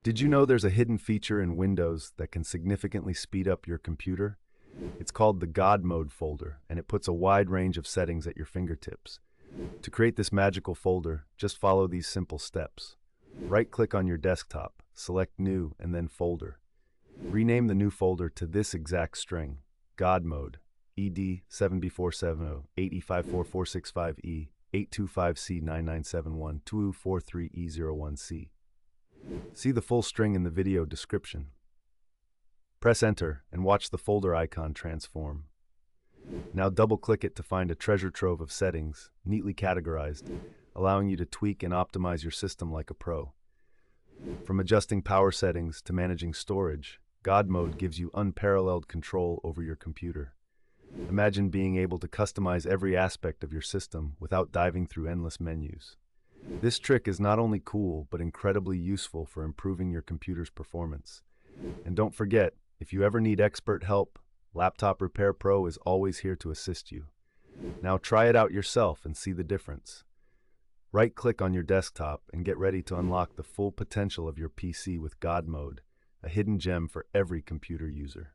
Did you know there's a hidden feature in Windows that can significantly speed up your computer? It's called the GodMode folder, and it puts a wide range of settings at your fingertips. To create this magical folder, just follow these simple steps. Right-click on your desktop, select New, and then Folder. Rename the new folder to this exact string, GodMode, ED7B470 8E54465E 825C9971 243E01C. See the full string in the video description. Press Enter and watch the folder icon transform. Now double-click it to find a treasure trove of settings, neatly categorized, allowing you to tweak and optimize your system like a pro. From adjusting power settings to managing storage, GodMode gives you unparalleled control over your computer. Imagine being able to customize every aspect of your system without diving through endless menus. This trick is not only cool, but incredibly useful for improving your computer's performance. And don't forget, if you ever need expert help, Laptop Repair Pro is always here to assist you. Now try it out yourself and see the difference. Right-click on your desktop and get ready to unlock the full potential of your PC with GodMode, a hidden gem for every computer user.